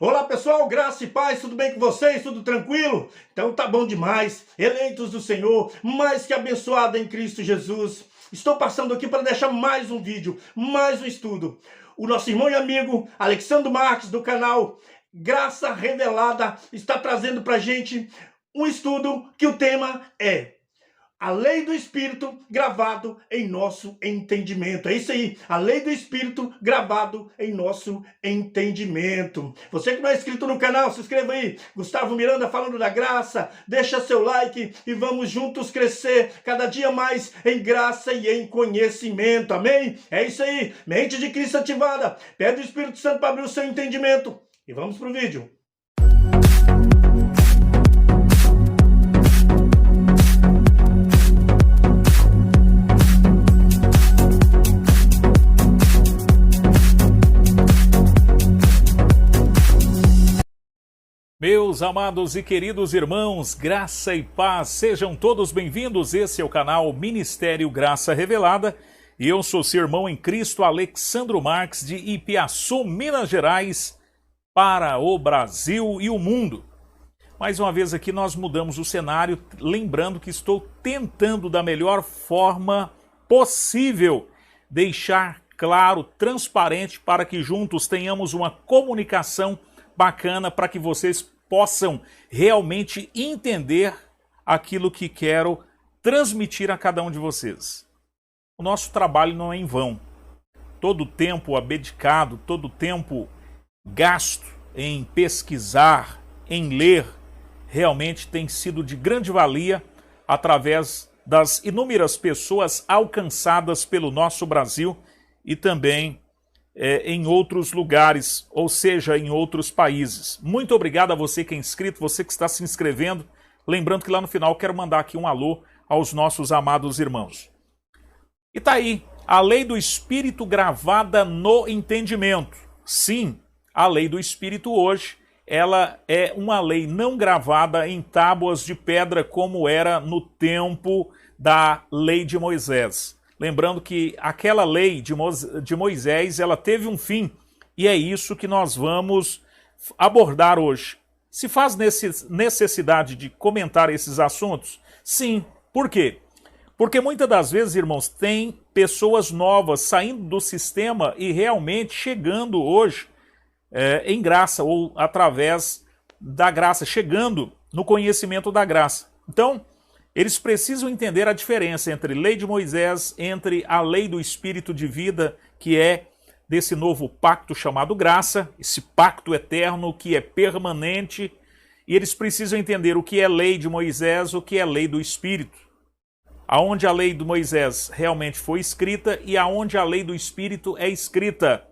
Olá pessoal, graça e paz, tudo bem com vocês? Tudo tranquilo? Então tá bom demais, eleitos do Senhor, mais que abençoado em Cristo Jesus. Estou passando aqui para deixar mais um vídeo, mais um estudo. O nosso irmão e amigo Alexandre Marques do canal Graça Revelada está trazendo pra gente um estudo que o tema é a lei do Espírito gravado em nosso entendimento. É isso aí, a lei do Espírito gravado em nosso entendimento. Você que não é inscrito no canal, se inscreva aí. Gustavo Miranda falando da graça. Deixa seu like e vamos juntos crescer cada dia mais em graça e em conhecimento. Amém? É isso aí, mente de Cristo ativada. Pede o Espírito Santo para abrir o seu entendimento. E vamos pro vídeo. Meus amados e queridos irmãos, graça e paz, sejam todos bem-vindos. Esse é o canal Ministério Graça Revelada e eu sou seu irmão em Cristo, Alexandre Marques, de Ipiaçu, Minas Gerais, para o Brasil e o mundo. Mais uma vez aqui nós mudamos o cenário, lembrando que estou tentando da melhor forma possível deixar claro, transparente, para que juntos tenhamos uma comunicação bacana para que vocês possam realmente entender aquilo que quero transmitir a cada um de vocês. O nosso trabalho não é em vão. Todo o tempo abdicado, todo o tempo gasto em pesquisar, em ler, realmente tem sido de grande valia através das inúmeras pessoas alcançadas pelo nosso Brasil e também em outros lugares, ou seja, em outros países. Muito obrigado a você que é inscrito, você que está se inscrevendo. Lembrando que lá no final quero mandar aqui um alô aos nossos amados irmãos. E tá aí, a lei do Espírito gravada no entendimento. Sim, a lei do Espírito hoje, ela é uma lei não gravada em tábuas de pedra como era no tempo da lei de Moisés. Lembrando que aquela lei de Moisés, ela teve um fim, e é isso que nós vamos abordar hoje. Se faz necessidade de comentar esses assuntos? Sim. Por quê? Porque muitas das vezes, irmãos, tem pessoas novas saindo do sistema e realmente chegando hoje em graça, ou através da graça, chegando no conhecimento da graça. Então, eles precisam entender a diferença entre lei de Moisés, entre a lei do Espírito de vida, que é desse novo pacto chamado graça, esse pacto eterno que é permanente, e eles precisam entender o que é lei de Moisés, o que é lei do Espírito. Aonde a lei de Moisés realmente foi escrita e aonde a lei do Espírito é escrita.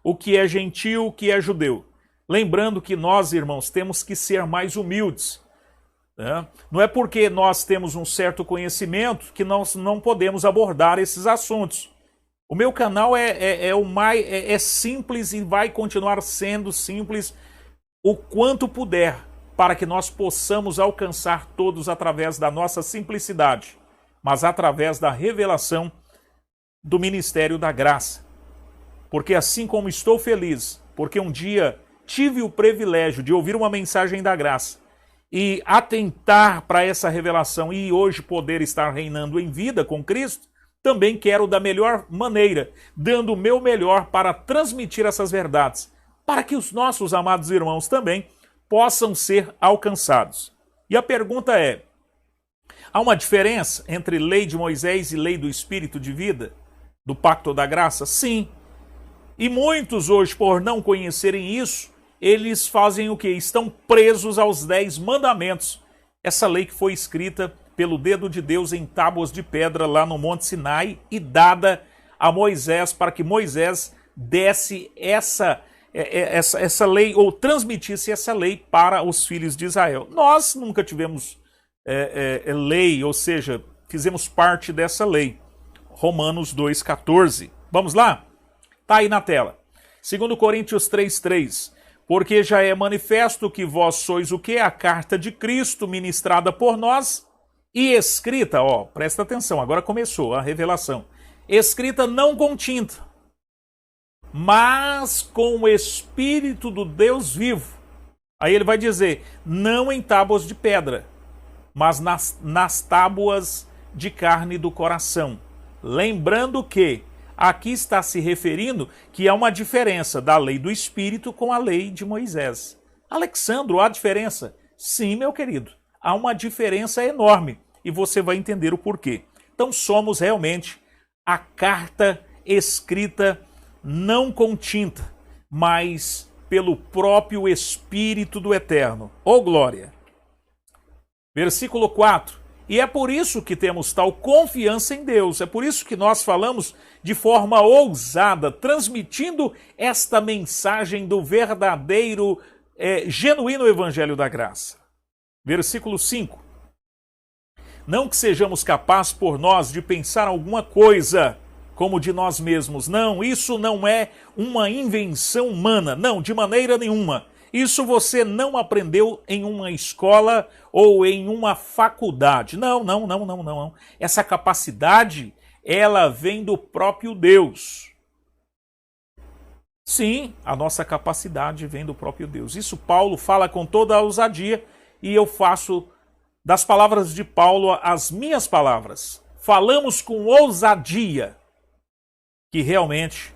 O que é gentil, o que é judeu. Lembrando que nós, irmãos, temos que ser mais humildes. Não é porque nós temos um certo conhecimento que nós não podemos abordar esses assuntos. O meu canal é simples e vai continuar sendo simples o quanto puder, para que nós possamos alcançar todos através da nossa simplicidade, mas através da revelação do ministério da graça. Porque assim como estou feliz, porque um dia tive o privilégio de ouvir uma mensagem da graça, e atentar para essa revelação e hoje poder estar reinando em vida com Cristo, também quero da melhor maneira, dando o meu melhor para transmitir essas verdades, para que os nossos amados irmãos também possam ser alcançados. E a pergunta é, há uma diferença entre lei de Moisés e lei do Espírito de vida, do pacto da graça? Sim. E muitos hoje, por não conhecerem isso, eles fazem o quê? Estão presos aos 10 mandamentos. Essa lei que foi escrita pelo dedo de Deus em tábuas de pedra lá no Monte Sinai e dada a Moisés para que Moisés desse essa lei ou transmitisse essa lei para os filhos de Israel. Nós nunca tivemos lei, ou seja, fizemos parte dessa lei. Romanos 2,14. Vamos lá? Está aí na tela. 2 Coríntios 3,3. Porque já é manifesto que vós sois o que? A carta de Cristo ministrada por nós e escrita, presta atenção, agora começou a revelação. Escrita não com tinta, mas com o Espírito do Deus vivo. Aí ele vai dizer, não em tábuas de pedra, mas nas tábuas de carne do coração. Lembrando que aqui está se referindo que há uma diferença da lei do Espírito com a lei de Moisés. Alexandro, há diferença? Sim, meu querido, há uma diferença enorme e você vai entender o porquê. Então somos realmente a carta escrita não com tinta, mas pelo próprio Espírito do Eterno. Ô glória! Versículo 4. E é por isso que temos tal confiança em Deus, é por isso que nós falamos de forma ousada, transmitindo esta mensagem do verdadeiro, genuíno Evangelho da Graça. Versículo 5. Não que sejamos capazes por nós de pensar alguma coisa como de nós mesmos. Não, isso não é uma invenção humana. Não, de maneira nenhuma. Isso você não aprendeu em uma escola ou em uma faculdade. Não. Essa capacidade, ela vem do próprio Deus. Sim, a nossa capacidade vem do próprio Deus. Isso Paulo fala com toda a ousadia e eu faço das palavras de Paulo as minhas palavras. Falamos com ousadia que realmente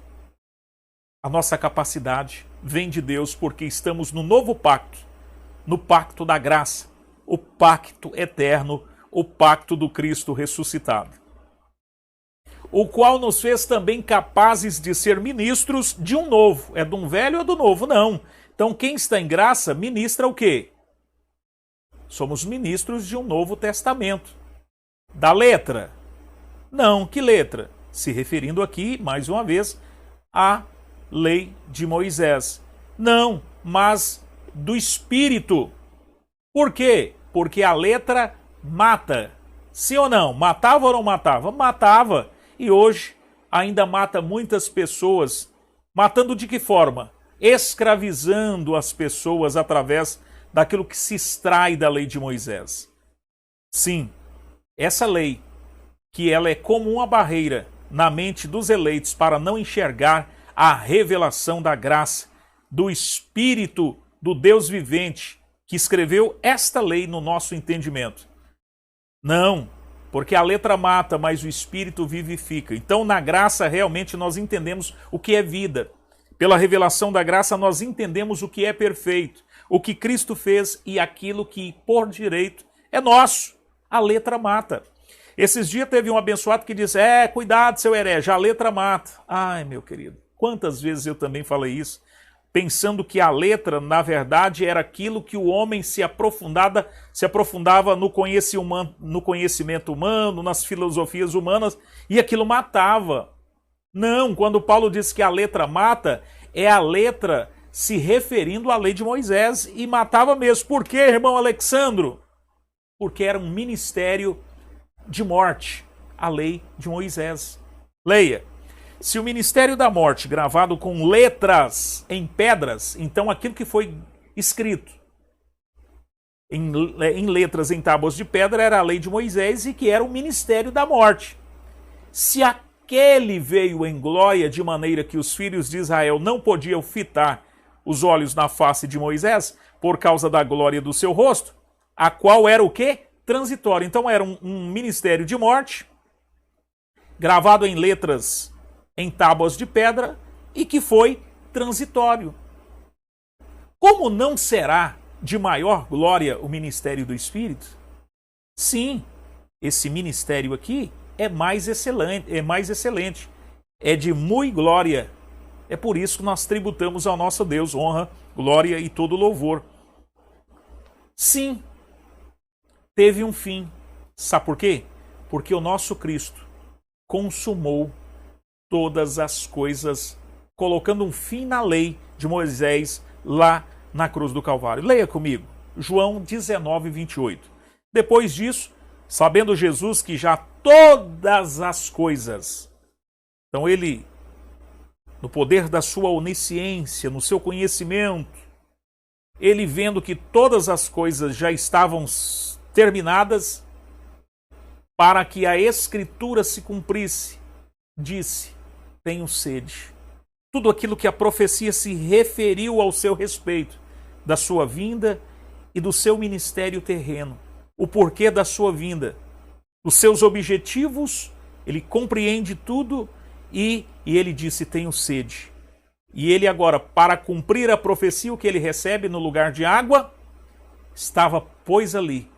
a nossa capacidade vem de Deus porque estamos no novo pacto, no pacto da graça, o pacto eterno, o pacto do Cristo ressuscitado, o qual nos fez também capazes de ser ministros de um novo. É de um velho ou do novo? Não. Então quem está em graça ministra o quê? Somos ministros de um novo testamento. Da letra? Não, que letra? Se referindo aqui, mais uma vez, à lei de Moisés. Não, mas do Espírito. Por quê? Porque a letra mata. Sim ou não? Matava ou não matava? Matava. E hoje ainda mata muitas pessoas. Matando de que forma? Escravizando as pessoas através daquilo que se extrai da lei de Moisés. Sim, essa lei, que ela é como uma barreira na mente dos eleitos para não enxergar a revelação da graça, do Espírito do Deus vivente, que escreveu esta lei no nosso entendimento. Não, porque a letra mata, mas o Espírito vivifica. Então, na graça, realmente nós entendemos o que é vida. Pela revelação da graça, nós entendemos o que é perfeito, o que Cristo fez e aquilo que, por direito, é nosso. A letra mata. Esses dias teve um abençoado que disse, cuidado, seu herege, a letra mata. Ai, meu querido, quantas vezes eu também falei isso, pensando que a letra, na verdade, era aquilo que o homem se aprofundava no conhecimento humano, nas filosofias humanas, e aquilo matava. Não, quando Paulo diz que a letra mata, é a letra se referindo à lei de Moisés, e matava mesmo. Por quê, irmão Alexandro? Porque era um ministério de morte, a lei de Moisés. Leia. Se o ministério da morte gravado com letras em pedras, então aquilo que foi escrito em letras em tábuas de pedra era a lei de Moisés e que era o ministério da morte. Se aquele veio em glória de maneira que os filhos de Israel não podiam fitar os olhos na face de Moisés por causa da glória do seu rosto, a qual era o quê? Transitório. Então era um ministério de morte, gravado em letras em tábuas de pedra e que foi transitório. Como não será de maior glória o ministério do Espírito? Sim, esse ministério aqui é mais excelente, é de muito glória. É por isso que nós tributamos ao nosso Deus honra, glória e todo louvor. Sim, teve um fim. Sabe por quê? Porque o nosso Cristo consumou todas as coisas, colocando um fim na lei de Moisés lá na cruz do Calvário. Leia comigo, João 19, 28. Depois disso, sabendo Jesus que já todas as coisas, então ele, no poder da sua onisciência, no seu conhecimento, ele vendo que todas as coisas já estavam terminadas, para que a Escritura se cumprisse, disse, tenho sede. tudo aquilo que a profecia se referiu ao seu respeito, da sua vinda e do seu ministério terreno, o porquê da sua vinda, os seus objetivos, ele compreende tudo e ele disse: tenho sede. E ele agora, para cumprir a profecia, o que ele recebe no lugar de água, estava, pois, ali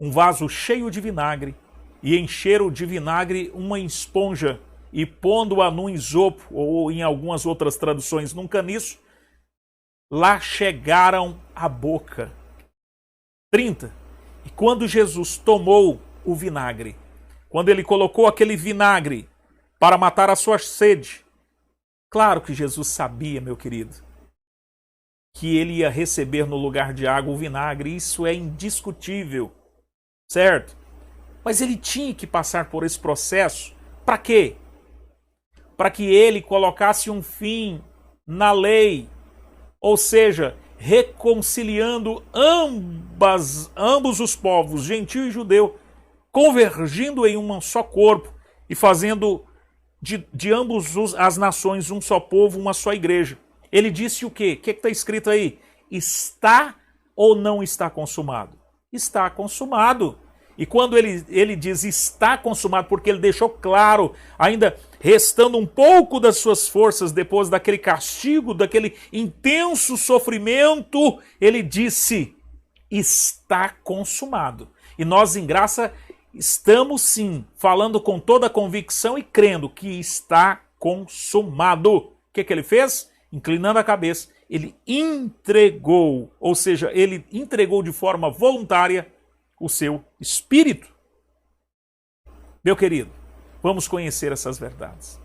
um vaso cheio de vinagre, e encheram de vinagre uma esponja, e pondo-a num isopo, ou em algumas outras traduções num caniço, lá chegaram à boca. 30. E quando Jesus tomou o vinagre, quando ele colocou aquele vinagre para matar a sua sede, claro que Jesus sabia, meu querido, que ele ia receber no lugar de água o vinagre, isso é indiscutível, certo? Mas ele tinha que passar por esse processo, para quê? Para que ele colocasse um fim na lei, ou seja, reconciliando ambos os povos, gentio e judeu, convergindo em um só corpo e fazendo de ambos as nações um só povo, uma só igreja. Ele disse o quê? O que está escrito aí? Está ou não está consumado? Está consumado. E quando ele diz está consumado, porque ele deixou claro, ainda restando um pouco das suas forças depois daquele castigo, daquele intenso sofrimento, ele disse, está consumado. E nós em graça estamos sim, falando com toda a convicção e crendo que está consumado. O que ele fez? Inclinando a cabeça, ele entregou, ou seja, ele entregou de forma voluntária o seu espírito. Meu querido, vamos conhecer essas verdades.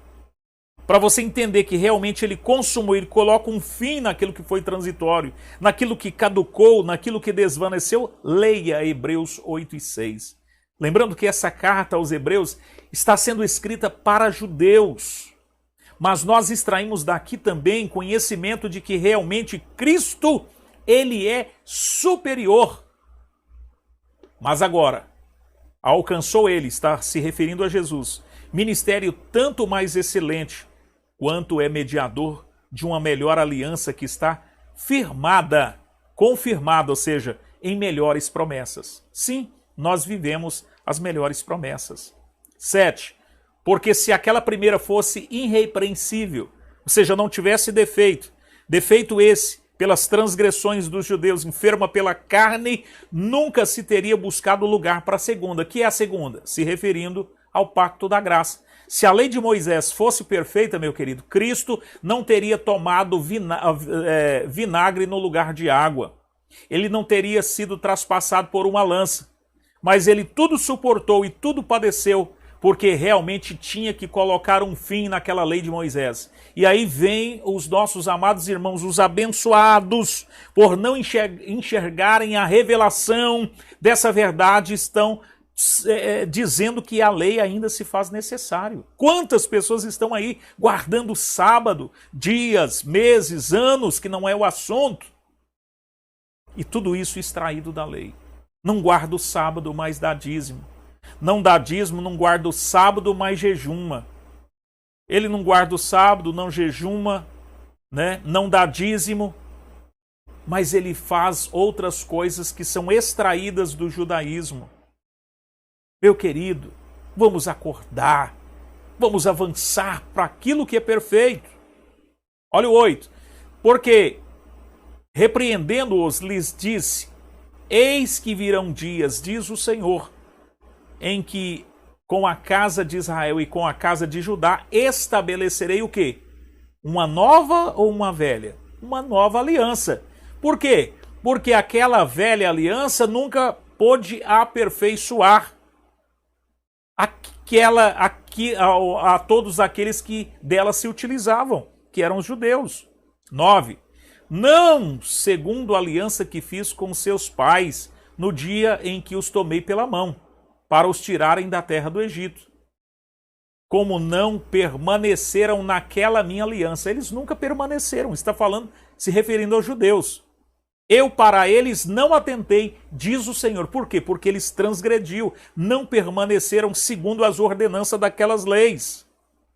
Para você entender que realmente ele consumou, ele coloca um fim naquilo que foi transitório, naquilo que caducou, naquilo que desvaneceu, leia Hebreus 8:6. Lembrando que essa carta aos Hebreus está sendo escrita para judeus. Mas nós extraímos daqui também conhecimento de que realmente Cristo, ele é superior. Mas agora, alcançou ele, está se referindo a Jesus, ministério tanto mais excelente, quanto é mediador de uma melhor aliança que está firmada, confirmada, ou seja, em melhores promessas. Sim, nós vivemos as melhores promessas. 7. Porque se aquela primeira fosse irrepreensível, ou seja, não tivesse defeito esse, pelas transgressões dos judeus, enferma pela carne, nunca se teria buscado lugar para a segunda. Que é a segunda? Se referindo ao pacto da graça. Se a lei de Moisés fosse perfeita, meu querido, Cristo não teria tomado vinagre no lugar de água. Ele não teria sido traspassado por uma lança. Mas ele tudo suportou e tudo padeceu, porque realmente tinha que colocar um fim naquela lei de Moisés. E aí vem os nossos amados irmãos, os abençoados, por não enxergarem a revelação dessa verdade, estão dizendo que a lei ainda se faz necessário. Quantas pessoas estão aí guardando o sábado, dias, meses, anos, que não é o assunto, e tudo isso extraído da lei. Não guarda o sábado, mas dá dízimo. Não dá dízimo, não guarda o sábado, mas jejuma. Ele não guarda o sábado, não jejuma, né? Não dá dízimo, mas ele faz outras coisas que são extraídas do judaísmo. Meu querido, vamos acordar, vamos avançar para aquilo que é perfeito. Olha o 8. Porque, repreendendo-os, lhes disse, eis que virão dias, diz o Senhor, em que com a casa de Israel e com a casa de Judá estabelecerei o quê? Uma nova ou uma velha? Uma nova aliança. Por quê? Porque aquela velha aliança nunca pôde aperfeiçoar a todos aqueles que dela se utilizavam, que eram os judeus. 9. Não segundo a aliança que fiz com seus pais no dia em que os tomei pela mão, para os tirarem da terra do Egito. Como não permaneceram naquela minha aliança. Eles nunca permaneceram, está falando, se referindo aos judeus. Eu para eles não atentei, diz o Senhor. Por quê? Porque eles transgrediu, não permaneceram segundo as ordenanças daquelas leis.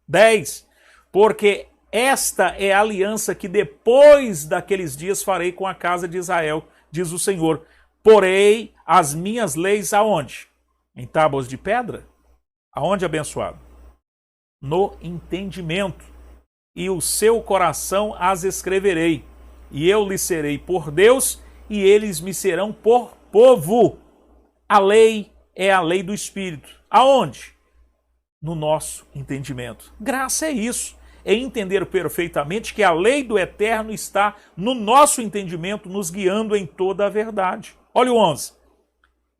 10. Porque esta é a aliança que depois daqueles dias farei com a casa de Israel, diz o Senhor. Porei as minhas leis aonde? Em tábuas de pedra? Aonde, abençoado? No entendimento. E o seu coração as escreverei. E eu lhes serei por Deus, e eles me serão por povo. A lei é a lei do Espírito. Aonde? No nosso entendimento. Graça é isso. É entender perfeitamente que a lei do eterno está no nosso entendimento, nos guiando em toda a verdade. Olha o 11.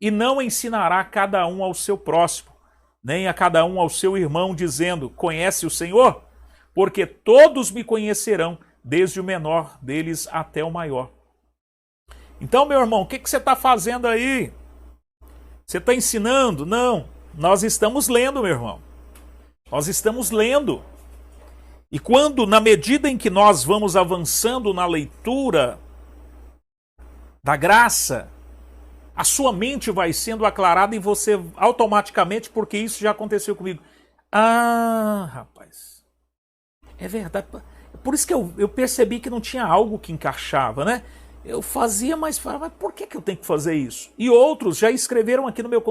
E não ensinará cada um ao seu próximo, nem a cada um ao seu irmão, dizendo, conhece o Senhor? Porque todos me conhecerão, desde o menor deles até o maior. Então, meu irmão, o que você está fazendo aí? Você está ensinando? Não. Nós estamos lendo, meu irmão. Nós estamos lendo. E quando, na medida em que nós vamos avançando na leitura da graça, a sua mente vai sendo aclarada e você automaticamente, porque isso já aconteceu comigo. Ah, rapaz, é verdade. Por isso que eu percebi que não tinha algo que encaixava, né? Eu fazia, mas falava, mas por que eu tenho que fazer isso? E outros já escreveram aqui no meu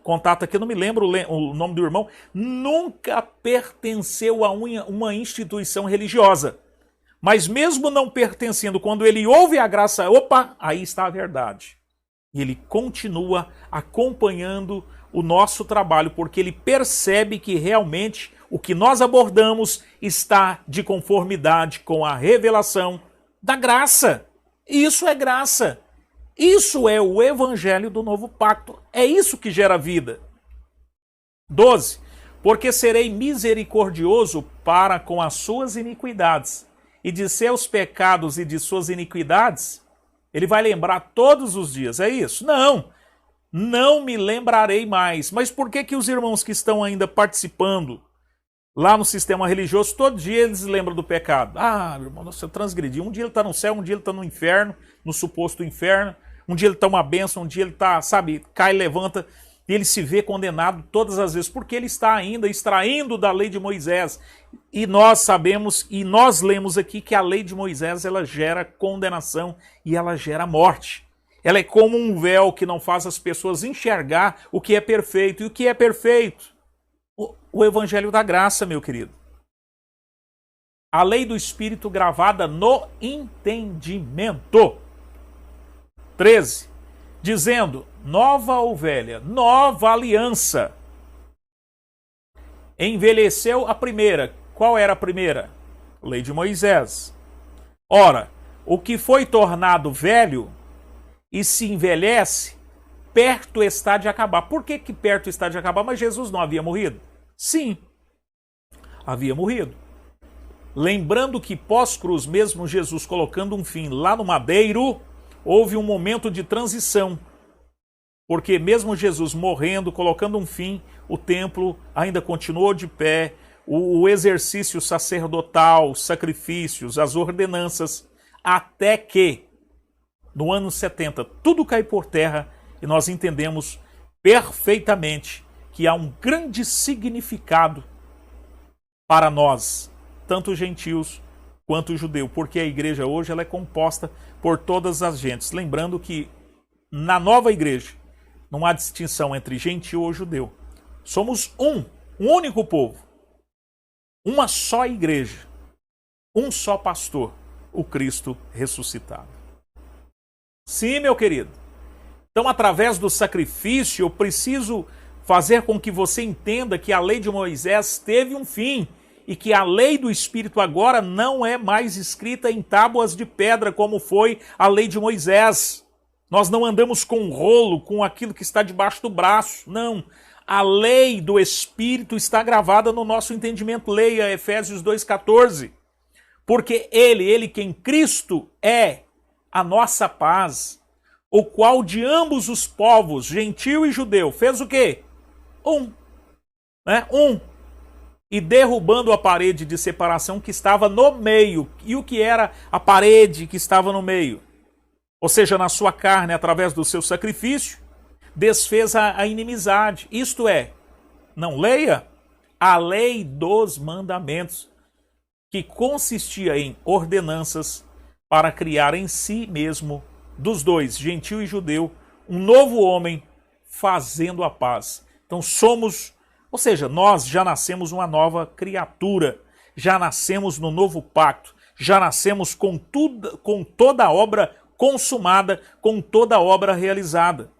contato, aqui eu não me lembro o nome do irmão, nunca pertenceu a uma instituição religiosa. Mas mesmo não pertencendo, quando ele ouve a graça, opa, aí está a verdade. E ele continua acompanhando o nosso trabalho, porque ele percebe que realmente o que nós abordamos está de conformidade com a revelação da graça. Isso é graça. Isso é o evangelho do novo pacto. É isso que gera vida. 12. Porque serei misericordioso para com as suas iniquidades, e de seus pecados e de suas iniquidades, ele vai lembrar todos os dias. É isso? Não. Não me lembrarei mais. Mas por que os irmãos que estão ainda participando lá no sistema religioso, todo dia eles lembram do pecado? Ah, meu irmão, nossa, eu transgredi. Um dia ele está no céu, um dia ele está no inferno, no suposto inferno. Um dia ele está uma bênção, um dia ele está, sabe, cai e levanta. E ele se vê condenado todas as vezes, porque ele está ainda extraindo da lei de Moisés. E nós sabemos, e nós lemos aqui, que a lei de Moisés, ela gera condenação e ela gera morte. Ela é como um véu que não faz as pessoas enxergar o que é perfeito. E o que é perfeito? O evangelho da graça, meu querido. A lei do Espírito gravada no entendimento. 13. Dizendo, nova ovelha, nova aliança. Envelheceu a primeira. Qual era a primeira? Lei de Moisés. Ora, o que foi tornado velho e se envelhece, perto está de acabar. Por que perto está de acabar? Mas Jesus não havia morrido? Sim, havia morrido. Lembrando que pós-cruz, mesmo Jesus colocando um fim lá no madeiro, houve um momento de transição. Porque mesmo Jesus morrendo, colocando um fim, o templo ainda continuou de pé, o exercício sacerdotal, os sacrifícios, as ordenanças, até que, no ano 70, tudo cai por terra e nós entendemos perfeitamente que há um grande significado para nós, tanto gentios quanto judeu, porque a igreja hoje ela é composta por todas as gentes. Lembrando que na nova igreja não há distinção entre gentil ou judeu. Somos um único povo, uma só igreja, um só pastor, o Cristo ressuscitado. Sim, meu querido. Então, através do sacrifício, eu preciso fazer com que você entenda que a lei de Moisés teve um fim e que a lei do Espírito agora não é mais escrita em tábuas de pedra como foi a lei de Moisés. Nós não andamos com um rolo, com aquilo que está debaixo do braço. Não. A lei do Espírito está gravada no nosso entendimento. Leia Efésios 2,14. Porque ele que em Cristo é a nossa paz, o qual de ambos os povos, gentil e judeu, fez o quê? Um. E derrubando a parede de separação que estava no meio. E o que era a parede que estava no meio? Ou seja, na sua carne, através do seu sacrifício, desfez a inimizade. Isto é, não leia a lei dos mandamentos, que consistia em ordenanças para criar em si mesmo, dos dois, gentil e judeu, um novo homem fazendo a paz. Então ou seja, nós já nascemos uma nova criatura, já nascemos no novo pacto, já nascemos com toda a obra consumada, com toda a obra realizada.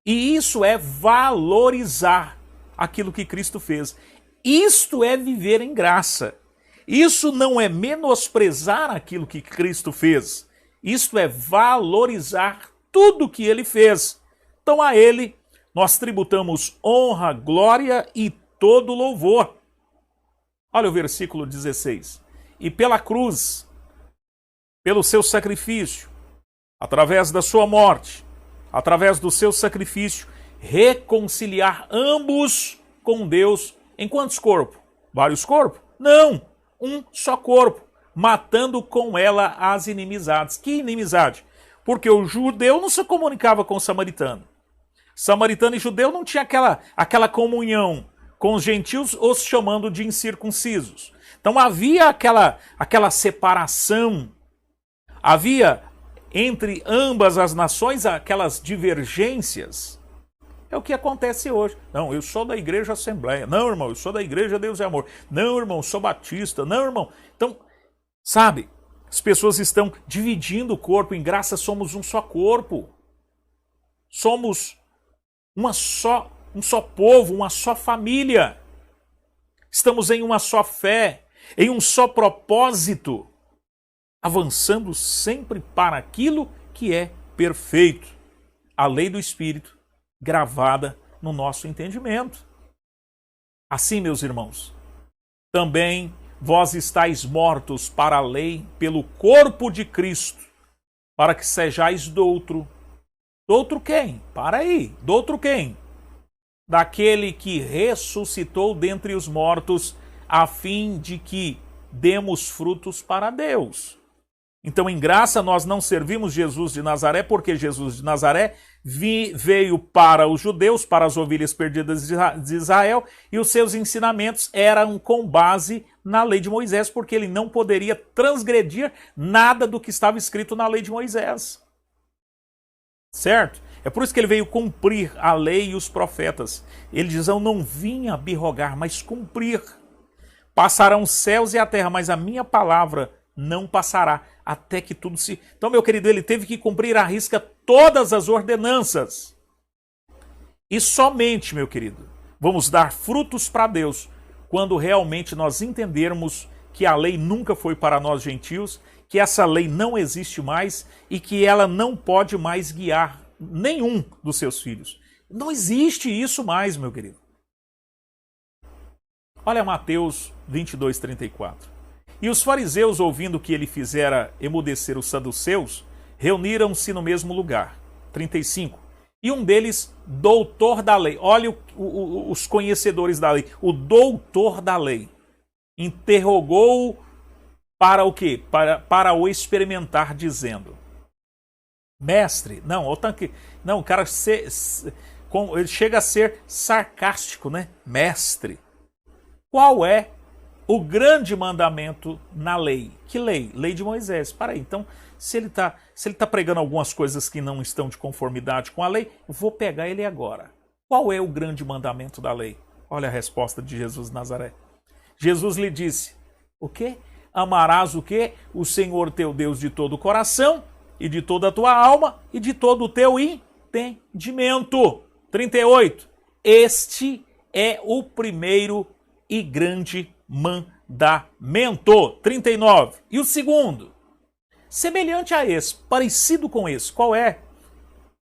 E isso é valorizar aquilo que Cristo fez. Isto é viver em graça. Isso não é menosprezar aquilo que Cristo fez. Isto é valorizar tudo que ele fez. Então a ele nós tributamos honra, glória e todo louvor. Olha o versículo 16. E pela cruz, pelo seu sacrifício, através da sua morte, através do seu sacrifício, reconciliar ambos com Deus. Em quantos corpos? Vários corpos? Não, um só corpo, matando com ela as inimizades. Que inimizade? Porque o judeu não se comunicava com o samaritano. Samaritano e judeu não tinha aquela comunhão com os gentios, os chamando de incircuncisos. Então havia aquela separação, havia entre ambas as nações aquelas divergências. É o que acontece hoje. Não, eu sou da igreja Assembleia. Não, irmão, eu sou da igreja Deus é Amor. Não, irmão, eu sou batista. Não, irmão. Então, sabe, as pessoas estão dividindo o corpo. Em graça somos um só corpo. Somos um só povo, uma só família. Estamos em uma só fé, em um só propósito, avançando sempre para aquilo que é perfeito. A lei do Espírito gravada no nosso entendimento. Assim, meus irmãos, também vós estáis mortos para a lei pelo corpo de Cristo, para que sejais doutro. Doutro quem? Para aí. Doutro quem? Daquele que ressuscitou dentre os mortos, a fim de que demos frutos para Deus. Então, em graça, nós não servimos Jesus de Nazaré, porque Jesus de Nazaré veio para os judeus, para as ovelhas perdidas de Israel, e os seus ensinamentos eram com base na lei de Moisés, porque ele não poderia transgredir nada do que estava escrito na lei de Moisés. Certo? É por isso que ele veio cumprir a lei e os profetas. Ele diz, eu não vim abrogar, mas cumprir. Passarão os céus e a terra, mas a minha palavra não passará, até que tudo se... Então, meu querido, ele teve que cumprir à risca todas as ordenanças. E somente, meu querido, vamos dar frutos para Deus quando realmente nós entendermos que a lei nunca foi para nós gentios, que essa lei não existe mais e que ela não pode mais guiar nenhum dos seus filhos. Não existe isso mais, meu querido. Olha Mateus 22, 34. E os fariseus, ouvindo que ele fizera emudecer os saduceus, reuniram-se no mesmo lugar. 35. E um deles, doutor da lei. Olha os conhecedores da lei. O doutor da lei interrogou-o para o quê? Para o experimentar, dizendo: mestre, o cara ele chega a ser sarcástico, né? Mestre, qual é o grande mandamento na lei? Que lei? Lei de Moisés. Para aí, então, se ele tá pregando algumas coisas que não estão de conformidade com a lei, eu vou pegar ele agora. Qual é o grande mandamento da lei? Olha a resposta de Jesus de Nazaré. Jesus lhe disse: o quê? Amarás o quê? O Senhor teu Deus de todo o coração, e de toda a tua alma, e de todo o teu entendimento. 38. Este é o primeiro e grande mandamento. 39. E o segundo, semelhante a esse, parecido com esse, qual é?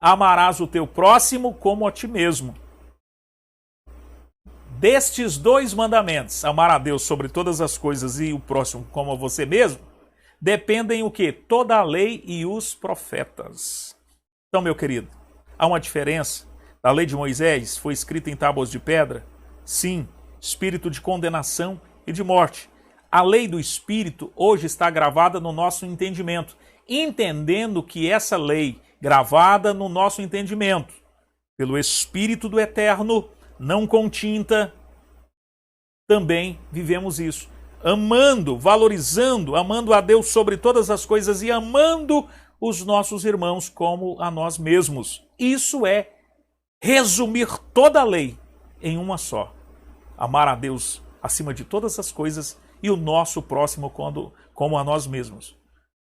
Amarás o teu próximo como a ti mesmo. Destes dois mandamentos, amar a Deus sobre todas as coisas e o próximo como a você mesmo, dependem o quê? Toda a lei e os profetas. Então, meu querido, há uma diferença. A lei de Moisés foi escrita em tábuas de pedra? Sim, espírito de condenação e de morte. A lei do Espírito hoje está gravada no nosso entendimento, entendendo que essa lei, gravada no nosso entendimento, pelo Espírito do Eterno, não com tinta, também vivemos isso. amando, valorizando, amando a Deus sobre todas as coisas e amando os nossos irmãos como a nós mesmos. Isso é resumir toda a lei em uma só. Amar a Deus acima de todas as coisas e o nosso próximo como a nós mesmos.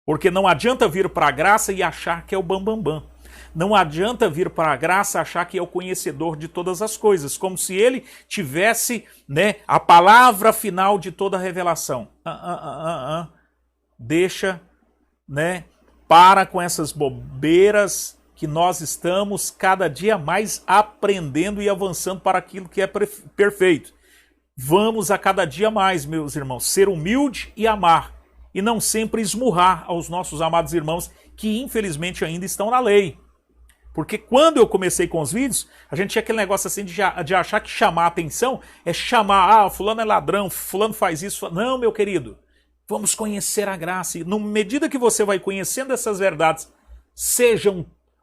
Porque não adianta vir para a graça e achar que é o bambambam. Não adianta vir para a graça e achar que é o conhecedor de todas as coisas, como se ele tivesse, né, a palavra final de toda a revelação. Deixa, né, para com essas bobeiras que nós estamos cada dia mais aprendendo e avançando para aquilo que é perfeito. Vamos a cada dia mais, meus irmãos, ser humilde e amar, e não sempre esmurrar aos nossos amados irmãos que infelizmente ainda estão na lei. Porque quando eu comecei com os vídeos, a gente tinha aquele negócio assim de achar que chamar a atenção é chamar, fulano é ladrão, fulano faz isso. Não, meu querido, vamos conhecer a graça. E na medida que você vai conhecendo essas verdades, seja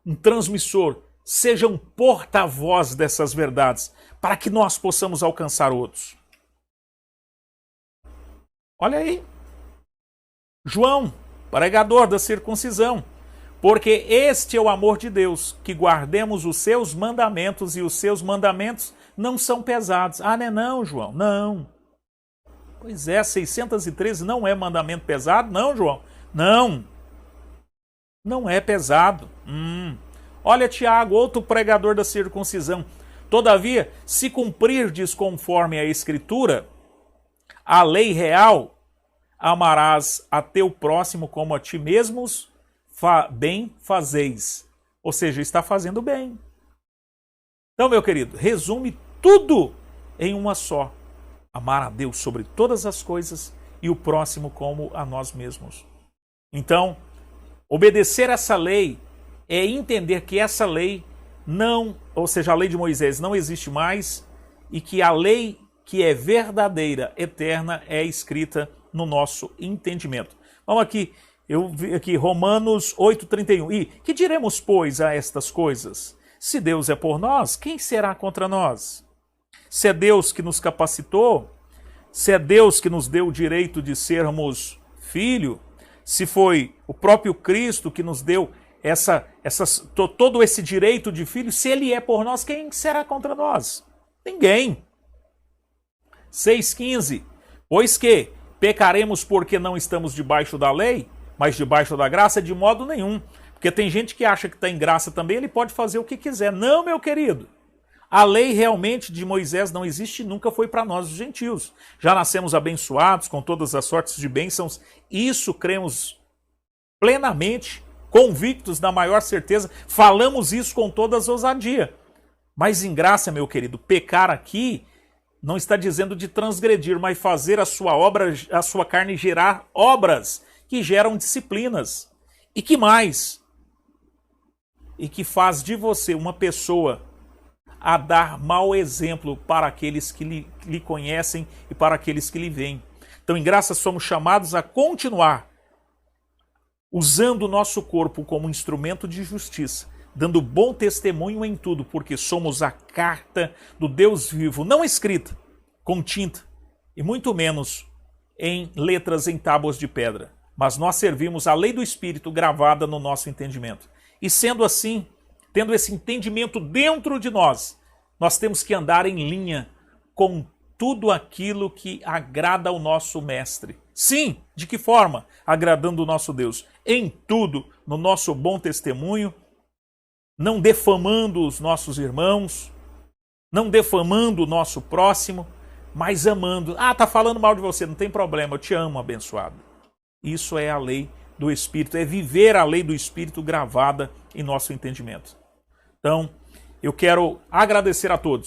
um transmissor, seja um porta-voz dessas verdades, para que nós possamos alcançar outros. Olha aí, João, pregador da circuncisão. Porque este é o amor de Deus, que guardemos os seus mandamentos, e os seus mandamentos não são pesados. Ah, não, João? Não. Pois é, 613 não é mandamento pesado? Não, João? Não. Não é pesado. Olha, Tiago, outro pregador da circuncisão. Todavia, se cumprirdes conforme a Escritura, a lei real, amarás a teu próximo como a ti mesmos, bem fazeis. Ou seja, está fazendo bem. Então, meu querido, resume tudo em uma só. Amar a Deus sobre todas as coisas e o próximo como a nós mesmos. Então, obedecer essa lei é entender que essa lei não, ou seja, a lei de Moisés não existe mais e que a lei que é verdadeira, eterna, é escrita no nosso entendimento. Vamos aqui. Eu vi aqui Romanos 8,31. E que diremos, pois, a estas coisas? Se Deus é por nós, quem será contra nós? Se é Deus que nos capacitou, se é Deus que nos deu o direito de sermos filho, se foi o próprio Cristo que nos deu todo esse direito de filho, se Ele é por nós, quem será contra nós? Ninguém. 6,15. Pois que pecaremos porque não estamos debaixo da lei, mas debaixo da graça de modo nenhum. Porque tem gente que acha que está em graça também, ele pode fazer o que quiser. Não, meu querido. A lei realmente de Moisés não existe e nunca foi para nós, os gentios. Já nascemos abençoados com todas as sortes de bênçãos. Isso cremos plenamente, convictos da maior certeza. Falamos isso com toda a ousadia. Mas em graça, meu querido, pecar aqui não está dizendo de transgredir, mas fazer a sua obra, a sua carne gerar obras que geram disciplinas. E que mais? E que faz de você uma pessoa a dar mau exemplo para aqueles que lhe conhecem e para aqueles que lhe veem. Então, em graça, somos chamados a continuar usando o nosso corpo como instrumento de justiça, dando bom testemunho em tudo, porque somos a carta do Deus vivo, não escrita com tinta, e muito menos em letras em tábuas de pedra. Mas nós servimos a lei do Espírito gravada no nosso entendimento. E sendo assim, tendo esse entendimento dentro de nós, nós temos que andar em linha com tudo aquilo que agrada ao nosso Mestre. Sim, de que forma? Agradando o nosso Deus. Em tudo, no nosso bom testemunho, não defamando os nossos irmãos, não defamando o nosso próximo, mas amando. Ah, tá falando mal de você, não tem problema, eu te amo, abençoado. Isso é a lei do Espírito, é viver a lei do Espírito gravada em nosso entendimento. Então, eu quero agradecer a todos